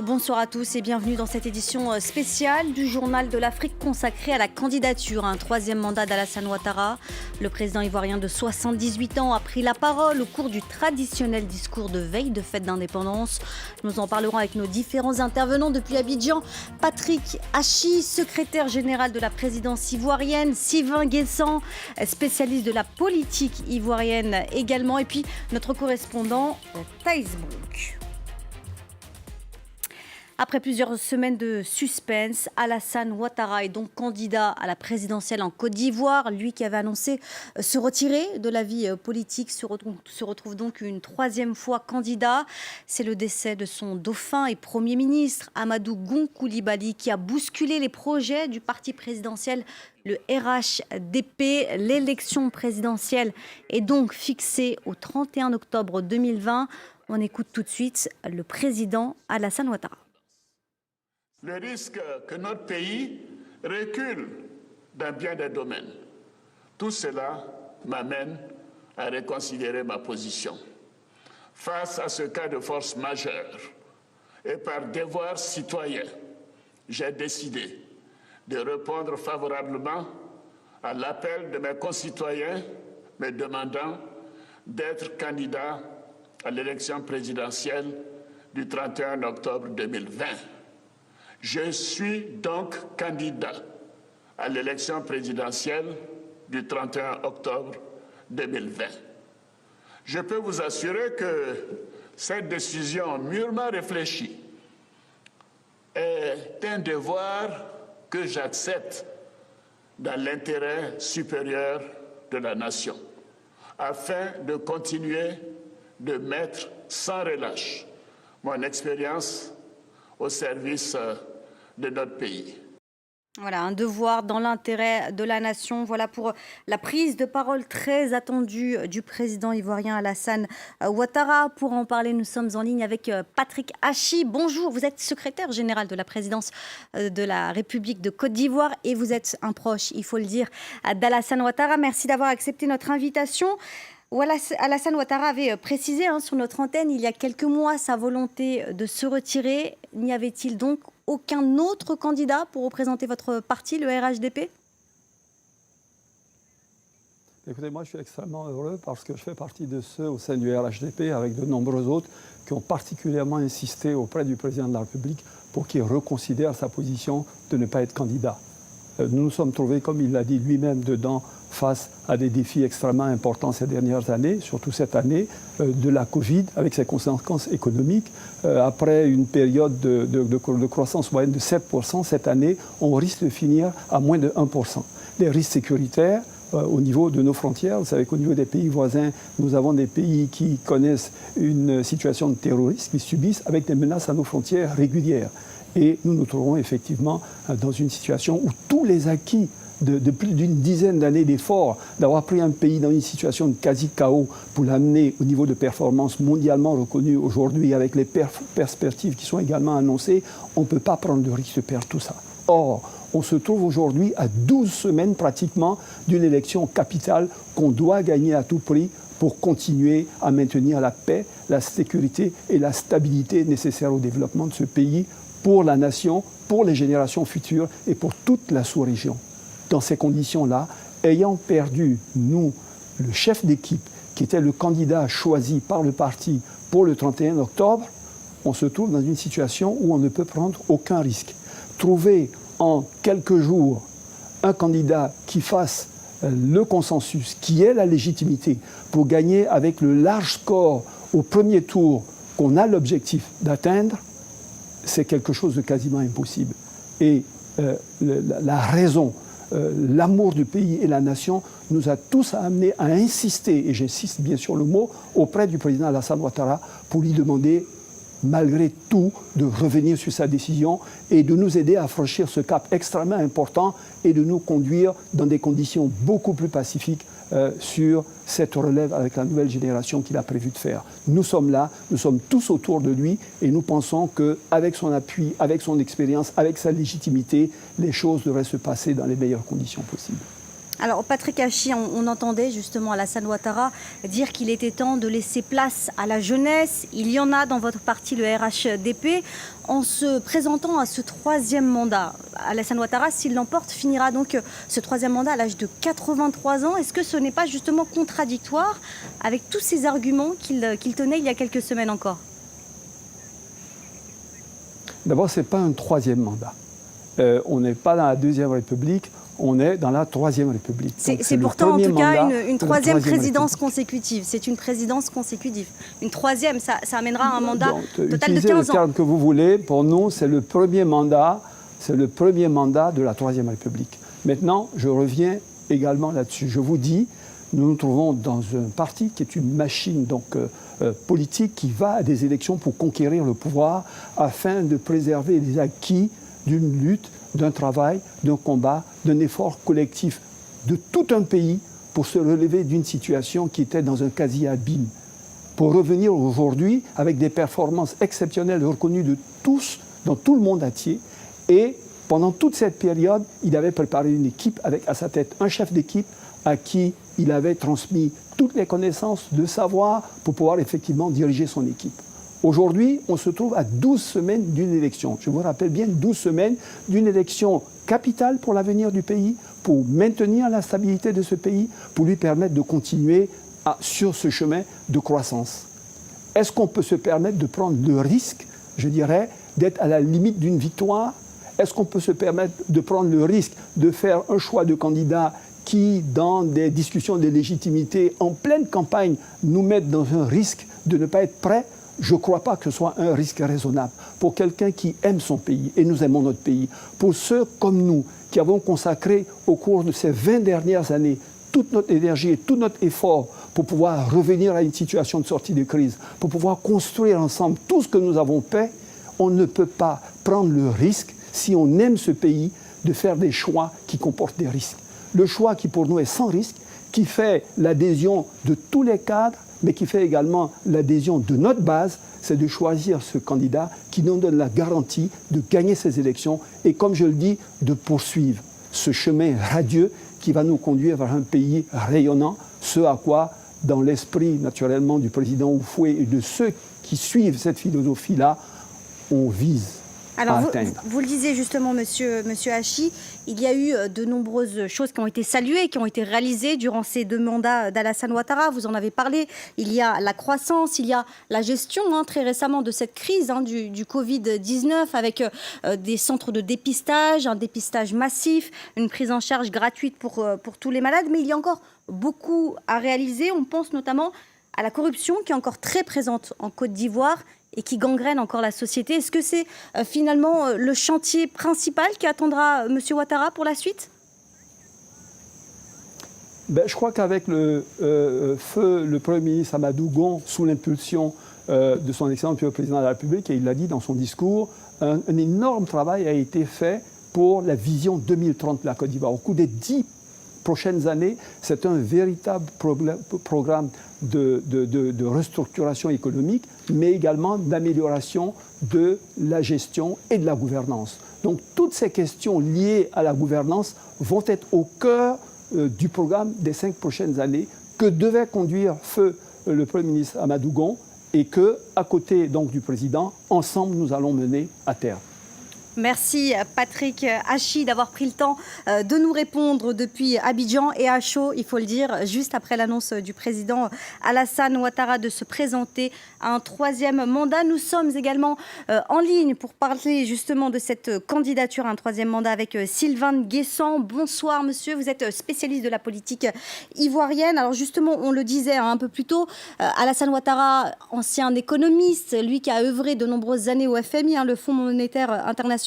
Bonsoir à tous et bienvenue dans cette édition spéciale du Journal de l'Afrique consacrée à la candidature à un troisième mandat d'Alassane Ouattara. Le président ivoirien de 78 ans a pris la parole au cours du traditionnel discours de veille de fête d'indépendance. Nous en parlerons avec nos différents intervenants depuis Abidjan. Patrick Hachi, secrétaire général de la présidence ivoirienne, Sylvain Guessant, spécialiste de la politique ivoirienne également, et puis notre correspondant Thaïs Brook. Après plusieurs semaines de suspense, Alassane Ouattara est donc candidat à la présidentielle en Côte d'Ivoire. Lui qui avait annoncé se retirer de la vie politique se retrouve donc une troisième fois candidat. C'est le décès de son dauphin et Premier ministre, Amadou Gon Coulibaly, qui a bousculé les projets du parti présidentiel, le RHDP. L'élection présidentielle est donc fixée au 31 octobre 2020. On écoute tout de suite le président Alassane Ouattara. Le risque que notre pays recule dans bien des domaines. Tout cela m'amène à reconsidérer ma position. Face à ce cas de force majeure et par devoir citoyen, j'ai décidé de répondre favorablement à l'appel de mes concitoyens me demandant d'être candidat à l'élection présidentielle du 31 octobre 2020. Je suis donc candidat à l'élection présidentielle du 31 octobre 2020. Je peux vous assurer que cette décision mûrement réfléchie est un devoir que j'accepte dans l'intérêt supérieur de la nation, afin de continuer de mettre sans relâche mon expérience au service de notre pays. Voilà, un devoir dans l'intérêt de la nation. Voilà pour la prise de parole très attendue du président ivoirien Alassane Ouattara. Pour en parler, nous sommes en ligne avec Patrick Hachi. Bonjour, vous êtes secrétaire général de la présidence de la République de Côte d'Ivoire et vous êtes un proche, il faut le dire, d'Alassane Ouattara. Merci d'avoir accepté notre invitation. Alassane Ouattara avait précisé sur notre antenne il y a quelques mois sa volonté de se retirer. N'y avait-il donc aucun autre candidat pour représenter votre parti, le RHDP ? Écoutez, moi je suis extrêmement heureux parce que je fais partie de ceux au sein du RHDP avec de nombreux autres qui ont particulièrement insisté auprès du président de la République pour qu'il reconsidère sa position de ne pas être candidat. Nous nous sommes trouvés, comme il l'a dit lui-même dedans, face à des défis extrêmement importants ces dernières années, surtout cette année, de la Covid, avec ses conséquences économiques. Après une période de croissance moyenne de 7%, cette année, on risque de finir à moins de 1%. Les risques sécuritaires, au niveau de nos frontières, vous savez qu'au niveau des pays voisins, nous avons des pays qui connaissent une situation de terrorisme, qui subissent avec des menaces à nos frontières régulières. Et nous nous trouvons effectivement dans une situation où tous les acquis de plus d'une dizaine d'années d'efforts, d'avoir pris un pays dans une situation de quasi-chaos pour l'amener au niveau de performance mondialement reconnu aujourd'hui avec les perspectives qui sont également annoncées, on ne peut pas prendre le risque de perdre tout ça. Or, on se trouve aujourd'hui à 12 semaines pratiquement d'une élection capitale qu'on doit gagner à tout prix pour continuer à maintenir la paix, la sécurité et la stabilité nécessaires au développement de ce pays pour la nation, pour les générations futures et pour toute la sous-région. Dans ces conditions-là, ayant perdu, nous, le chef d'équipe, qui était le candidat choisi par le parti pour le 31 octobre, on se trouve dans une situation où on ne peut prendre aucun risque. Trouver en quelques jours un candidat qui fasse le consensus, qui ait la légitimité pour gagner avec le large score au premier tour qu'on a l'objectif d'atteindre, c'est quelque chose de quasiment impossible. Et la raison, l'amour du pays et la nation nous a tous amenés à insister, et j'insiste bien sur le mot, auprès du président Alassane Ouattara pour lui demander, malgré tout, de revenir sur sa décision et de nous aider à franchir ce cap extrêmement important et de nous conduire dans des conditions beaucoup plus pacifiques sur cette relève avec la nouvelle génération qu'il a prévu de faire. Nous sommes là, nous sommes tous autour de lui et nous pensons qu'avec son appui, avec son expérience, avec sa légitimité, les choses devraient se passer dans les meilleures conditions possibles. Alors Patrick Hachi, on entendait justement Alassane Ouattara dire qu'il était temps de laisser place à la jeunesse. Il y en a dans votre parti, le RHDP. En se présentant à ce troisième mandat, Alassane Ouattara, s'il l'emporte, finira donc ce troisième mandat à l'âge de 83 ans. Est-ce que ce n'est pas justement contradictoire avec tous ces arguments qu'il tenait il y a quelques semaines encore? D'abord, ce n'est pas un troisième mandat. On n'est pas dans la Deuxième République, on est dans la Troisième République. C'est pourtant en tout cas une troisième présidence consécutive. C'est une présidence consécutive. Une troisième, ça amènera un mandat total de 15 ans. Utilisez le terme que vous voulez. Pour nous, c'est le premier mandat. C'est le premier mandat de la Troisième République. Maintenant, je reviens également là-dessus. Je vous dis, nous nous trouvons dans un parti qui est une machine politique qui va à des élections pour conquérir le pouvoir afin de préserver les acquis d'une lutte, d'un travail, d'un combat, d'un effort collectif de tout un pays pour se relever d'une situation qui était dans un quasi-abîme. Pour revenir aujourd'hui avec des performances exceptionnelles reconnues de tous, dans tout le monde entier. Et pendant toute cette période, il avait préparé une équipe avec à sa tête un chef d'équipe à qui il avait transmis toutes les connaissances, de savoir pour pouvoir effectivement diriger son équipe. Aujourd'hui, on se trouve à 12 semaines d'une élection. Je vous rappelle bien, 12 semaines d'une élection capitale pour l'avenir du pays, pour maintenir la stabilité de ce pays, pour lui permettre de continuer sur ce chemin de croissance. Est-ce qu'on peut se permettre de prendre le risque, je dirais, d'être à la limite d'une victoire? Est-ce qu'on peut se permettre de prendre le risque de faire un choix de candidat qui, dans des discussions de légitimité, en pleine campagne, nous mettent dans un risque de ne pas être prêts? Je ne crois pas que ce soit un risque raisonnable pour quelqu'un qui aime son pays, et nous aimons notre pays. Pour ceux comme nous, qui avons consacré au cours de ces 20 dernières années toute notre énergie et tout notre effort pour pouvoir revenir à une situation de sortie de crise, pour pouvoir construire ensemble tout ce que nous avons fait, on ne peut pas prendre le risque, si on aime ce pays, de faire des choix qui comportent des risques. Le choix qui pour nous est sans risque, qui fait l'adhésion de tous les cadres, mais qui fait également l'adhésion de notre base, c'est de choisir ce candidat qui nous donne la garantie de gagner ces élections et, comme je le dis, de poursuivre ce chemin radieux qui va nous conduire vers un pays rayonnant, ce à quoi, dans l'esprit naturellement du président Houphouët et de ceux qui suivent cette philosophie-là, on vise. Alors, vous le disiez justement, monsieur Hachi, il y a eu de nombreuses choses qui ont été saluées, qui ont été réalisées durant ces 2 mandats d'Alassane Ouattara. Vous en avez parlé. Il y a la croissance, il y a la gestion très récemment de cette crise du Covid-19 avec des centres de dépistage, un dépistage massif, une prise en charge gratuite pour tous les malades. Mais il y a encore beaucoup à réaliser. On pense notamment à la corruption qui est encore très présente en Côte d'Ivoire et qui gangrène encore la société. Est-ce que c'est finalement le chantier principal qui attendra M. Ouattara pour la suite? Je crois qu'avec le Premier ministre Amadou Gon, sous l'impulsion de son excellence le président de la République, et il l'a dit dans son discours, un énorme travail a été fait pour la vision 2030 de la Côte d'Ivoire. Au cours des 10 prochaines années, c'est un véritable programme de restructuration économique, mais également d'amélioration de la gestion et de la gouvernance. Donc toutes ces questions liées à la gouvernance vont être au cœur du programme des 5 prochaines années que devait conduire feu le Premier ministre Amadou Gon et que, à côté donc du président, ensemble nous allons mener à terme. Merci Patrick Hachi d'avoir pris le temps de nous répondre depuis Abidjan et à chaud, il faut le dire, juste après l'annonce du président Alassane Ouattara de se présenter à un 3e mandat. Nous sommes également en ligne pour parler justement de cette candidature à un 3e mandat avec Sylvain Nguessan. Bonsoir monsieur, vous êtes spécialiste de la politique ivoirienne. Alors justement, on le disait un peu plus tôt, Alassane Ouattara, ancien économiste, lui qui a œuvré de nombreuses années au FMI, le Fonds monétaire international,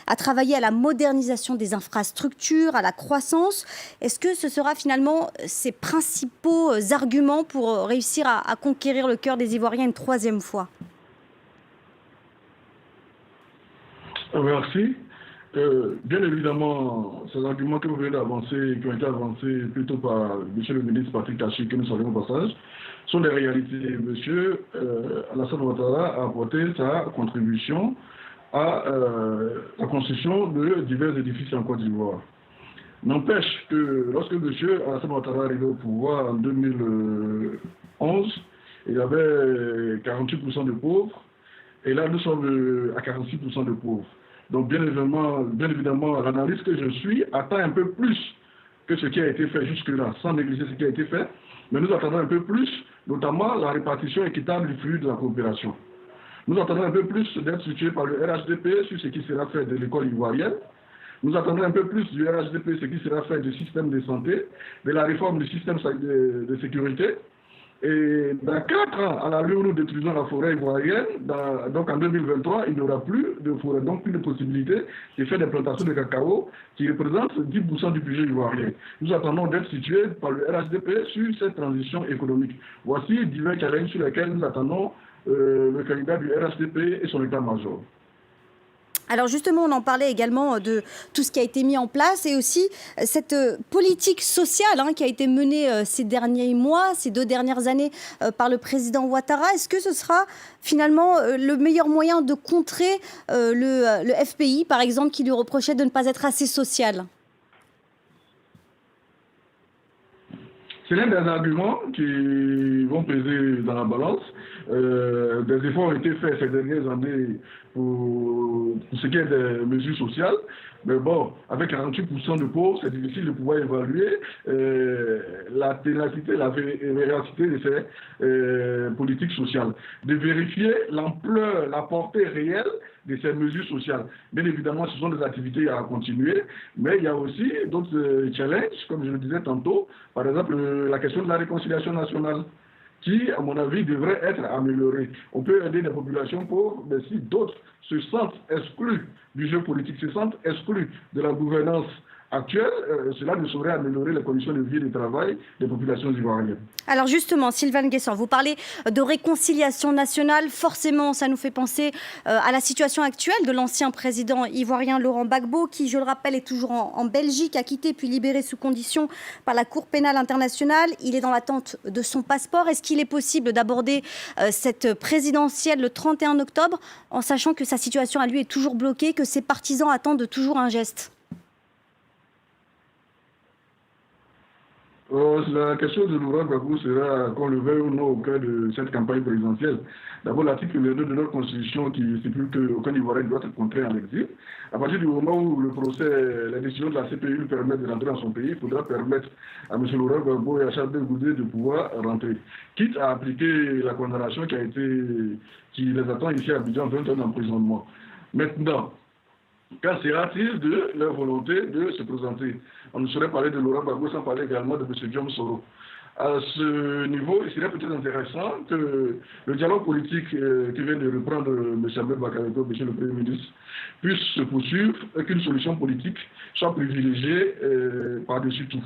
a travaillé à la modernisation des infrastructures, à la croissance. Est-ce que ce sera finalement ses principaux arguments pour réussir à conquérir le cœur des Ivoiriens une 3e fois? Merci. Bien évidemment, ces arguments que vous venez d'avancer, qui ont été avancés plutôt par M. le ministre Patrick Hachi, que nous saluons au passage, sont des réalités. M. Alassane Ouattara a apporté sa contribution à la construction de divers édifices en Côte d'Ivoire. N'empêche que lorsque M. Alassane Ouattara est arrivé au pouvoir en 2011, il y avait 48% de pauvres, et là nous sommes à 46% de pauvres. Donc bien évidemment, l'analyse que je suis attend un peu plus que ce qui a été fait jusque-là, sans négliger ce qui a été fait, mais nous attendons un peu plus, notamment la répartition équitable du flux de la coopération. Nous attendons un peu plus d'être situés par le RHDP sur ce qui sera fait de l'école ivoirienne. Nous attendons un peu plus du RHDP ce qui sera fait du système de santé, de la réforme du système de sécurité. Et dans 4 ans, à la où nous détruisons la forêt ivoirienne, donc en 2023, il n'y aura plus de forêt, donc plus de possibilité de faire des plantations de cacao qui représentent 10% du budget ivoirien. Nous attendons d'être situés par le RHDP sur cette transition économique. Voici divers challenges sur lesquels nous attendons le candidat du RHDP et son état-major. Alors justement, on en parlait également de tout ce qui a été mis en place et aussi cette politique sociale qui a été menée ces derniers mois, ces 2 dernières années par le président Ouattara. Est-ce que ce sera finalement le meilleur moyen de contrer le FPI, par exemple, qui lui reprochait de ne pas être assez social ? C'est l'un des arguments qui vont peser dans la balance. Des efforts ont été faits ces dernières années pour ce qui est des mesures sociales. Mais bon, avec 48% de pauvres, c'est difficile de pouvoir évaluer la ténacité, la véracité de ces politiques sociales. De vérifier l'ampleur, la portée réelle de ces mesures sociales. Bien évidemment, ce sont des activités à continuer, mais il y a aussi d'autres challenges, comme je le disais tantôt, par exemple la question de la réconciliation nationale, qui, à mon avis, devrait être améliorée. On peut aider des populations pauvres, mais si d'autres se sentent exclus du jeu politique, se sentent exclus de la gouvernance actuelle, cela ne saurait améliorer les conditions de vie et de travail des populations ivoiriennes. Alors justement, Sylvain Nguessan, vous parlez de réconciliation nationale. Forcément, ça nous fait penser à la situation actuelle de l'ancien président ivoirien Laurent Gbagbo, qui, je le rappelle, est toujours en Belgique, acquitté puis libéré sous condition par la Cour pénale internationale. Il est dans l'attente de son passeport. Est-ce qu'il est possible d'aborder cette présidentielle le 31 octobre, en sachant que sa situation à lui est toujours bloquée, que ses partisans attendent toujours un geste ? La question de Laurent Gbagbo sera, qu'on le veuille ou non, au cœur de cette campagne présidentielle. D'abord, l'article 22 de notre Constitution qui stipule qu'aucun Ivoirien doit être contraint à l'exil. À partir du moment où le procès, la décision de la CPI lui permet de rentrer dans son pays, il faudra permettre à M. Laurent Gbagbo et à Charles Goudé de pouvoir rentrer. Quitte à appliquer la condamnation qui les attend ici à Abidjan, 20 ans d'emprisonnement. Maintenant, qu'en sera-t-il de leur volonté de se présenter? On ne saurait parler de Laurent Gbagbo sans parler également de M. Diom Soro. À ce niveau, il serait peut-être intéressant que le dialogue politique qui vient de reprendre M. Abdel Bakayoko, M. le Premier ministre, puisse se poursuivre et qu'une solution politique soit privilégiée par-dessus tout.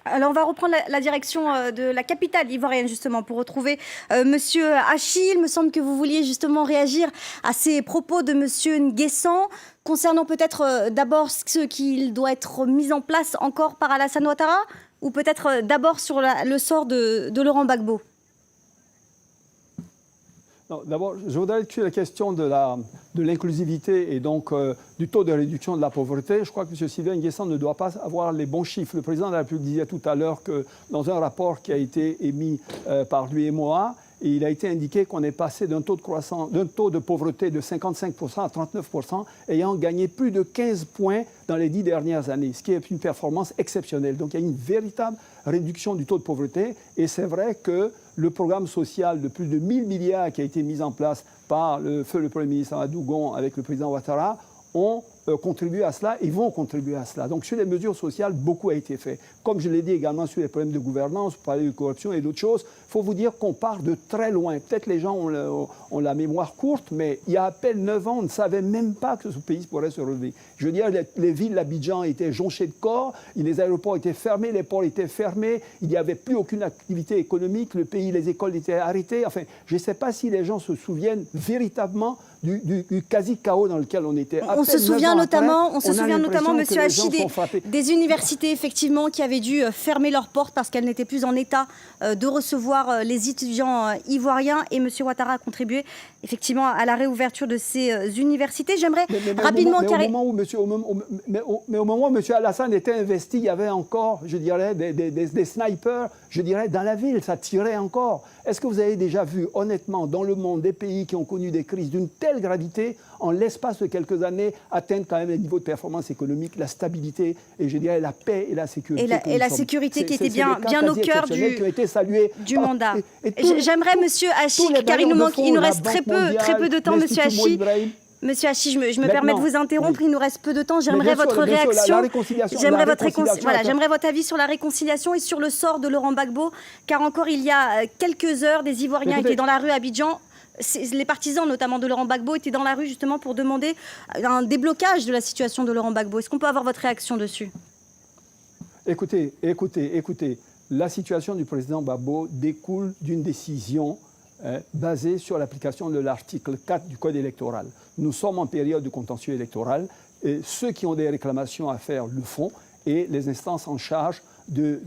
Alors on va reprendre la direction de la capitale ivoirienne justement pour retrouver Monsieur Hachi. Il me semble que vous vouliez justement réagir à ces propos de Monsieur Nguessan concernant peut-être d'abord ce qu'il doit être mis en place encore par Alassane Ouattara ou peut-être d'abord sur le sort de Laurent Gbagbo. D'abord, je voudrais tuer la question de l'inclusivité et donc du taux de réduction de la pauvreté. Je crois que M. Sylvain Nguessan ne doit pas avoir les bons chiffres. Le président de la République disait tout à l'heure que dans un rapport qui a été émis par lui et moi, il a été indiqué qu'on est passé d'un taux de pauvreté de 55% à 39%, ayant gagné plus de 15 points dans les 10 dernières années, ce qui est une performance exceptionnelle. Donc il y a une véritable réduction du taux de pauvreté et c'est vrai que le programme social de plus de 1000 milliards qui a été mis en place par le Premier ministre Amadou Gon avec le président Ouattara ont contribué à cela et vont contribuer à cela. Donc sur les mesures sociales, beaucoup a été fait. Comme je l'ai dit également sur les problèmes de gouvernance, pour parler de corruption et d'autres choses, il faut vous dire qu'on part de très loin. Peut-être les gens ont la mémoire courte, mais il y a à peine 9 ans, on ne savait même pas que ce pays pourrait se relever. Je veux dire, les villes d'Abidjan étaient jonchées de corps, les aéroports étaient fermés, les ports étaient fermés, il n'y avait plus aucune activité économique, le pays, les écoles étaient arrêtées. Enfin, je ne sais pas si les gens se souviennent véritablement du quasi-chaos dans lequel on était. On se souvient souvient notamment, Monsieur Hachi, des universités effectivement qui avaient dû fermer leurs portes parce qu'elles n'étaient plus en état de recevoir les étudiants ivoiriens, et Monsieur Ouattara a contribué effectivement à la réouverture de ces universités. J'aimerais rapidement... Mais au moment où M. Alassane était investi, il y avait encore, je dirais, des snipers, je dirais, dans la ville, ça tirait encore. Est-ce que vous avez déjà vu, honnêtement, dans le monde, des pays qui ont connu des crises d'une telle gravité, en l'espace de quelques années, atteindre quand même les niveaux de performance économique, la stabilité, et je dirais la paix et la sécurité. Et la sécurité qui était bien au cœur du mandat. J'aimerais, Monsieur Hachi, car il nous reste très peu de temps, Monsieur Hachi. Monsieur Hachi, je me permets de vous interrompre, il nous reste peu de temps. J'aimerais votre réaction. J'aimerais votre avis sur la réconciliation et sur le sort de Laurent Gbagbo, car encore il y a quelques heures, des Ivoiriens étaient dans la rue à Abidjan. Les partisans, notamment de Laurent Gbagbo, étaient dans la rue justement pour demander un déblocage de la situation de Laurent Gbagbo. Est-ce qu'on peut avoir votre réaction dessus? Écoutez. La situation du président Gbagbo découle d'une décision basée sur l'application de l'article 4 du Code électoral. Nous sommes en période de contentieux électoral, et ceux qui ont des réclamations à faire le font, et les instances en charge de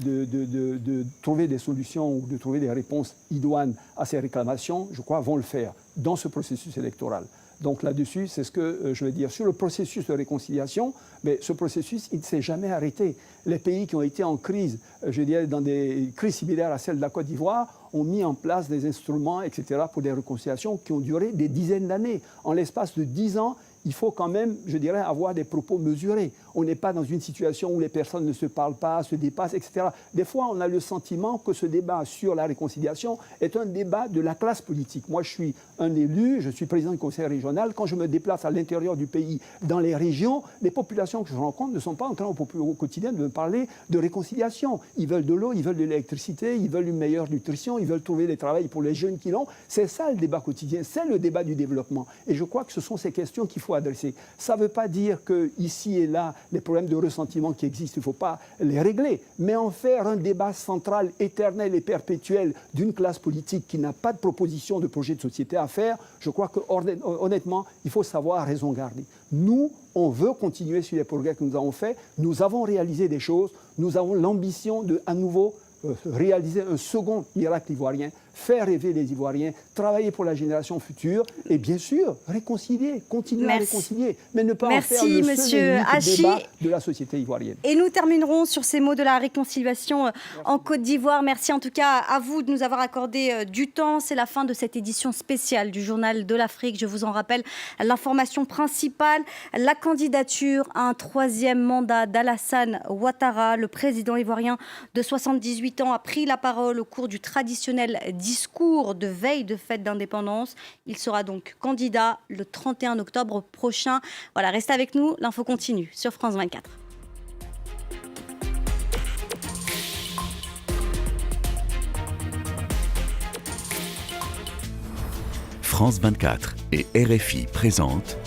trouver des solutions ou de trouver des réponses idoines à ces réclamations, je crois, vont le faire dans ce processus électoral. Donc là-dessus, c'est ce que je veux dire. Sur le processus de réconciliation, mais ce processus, il ne s'est jamais arrêté. Les pays qui ont été en crise, je dirais, dans des crises similaires à celle de la Côte d'Ivoire, ont mis en place des instruments, etc., pour des réconciliations qui ont duré des dizaines d'années. En l'espace de 10 ans, il faut quand même, je dirais, avoir des propos mesurés. On n'est pas dans une situation où les personnes ne se parlent pas, se dépassent, etc. Des fois, on a le sentiment que ce débat sur la réconciliation est un débat de la classe politique. Moi, je suis un élu, je suis président du conseil régional. Quand je me déplace à l'intérieur du pays, dans les régions, les populations que je rencontre ne sont pas en train au quotidien de me parler de réconciliation. Ils veulent de l'eau, ils veulent de l'électricité, ils veulent une meilleure nutrition, ils veulent trouver des travails pour les jeunes qui l'ont. C'est ça le débat quotidien, c'est le débat du développement. Et je crois que ce sont ces questions qu'il faut adresser. Ça ne veut pas dire qu'ici et là, les problèmes de ressentiment qui existent, il ne faut pas les régler, mais en faire un débat central, éternel et perpétuel d'une classe politique qui n'a pas de proposition de projet de société à faire, je crois que honnêtement, il faut savoir raison garder. Nous, on veut continuer sur les progrès que nous avons faits, nous avons réalisé des choses, nous avons l'ambition de à nouveau réaliser un second miracle ivoirien, faire rêver les Ivoiriens, travailler pour la génération future et bien sûr réconcilier, continuer à réconcilier, mais ne pas en faire le seul débat de la société ivoirienne. Et nous terminerons sur ces mots de la réconciliation en Côte d'Ivoire. Merci en tout cas à vous de nous avoir accordé du temps. C'est la fin de cette édition spéciale du Journal de l'Afrique. Je vous en rappelle l'information principale, la candidature à un 3e mandat d'Alassane Ouattara. Le président ivoirien de 78 ans a pris la parole au cours du traditionnel discours de veille de fête d'indépendance. Il sera donc candidat le 31 octobre prochain. Voilà, restez avec nous, l'info continue sur France 24. France 24 et RFI présentent.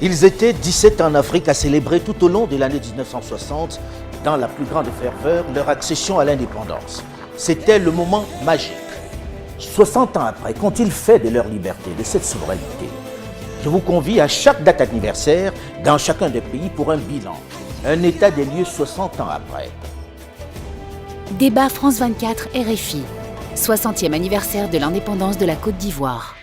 Ils étaient 17 en Afrique à célébrer tout au long de l'année 1960, dans la plus grande ferveur, leur accession à l'indépendance. C'était le moment magique. 60 ans après, qu'ont-ils fait de leur liberté, de cette souveraineté? Je vous convie à chaque date anniversaire dans chacun des pays pour un bilan, un état des lieux 60 ans après. Débat France 24 RFI, 60e anniversaire de l'indépendance de la Côte d'Ivoire.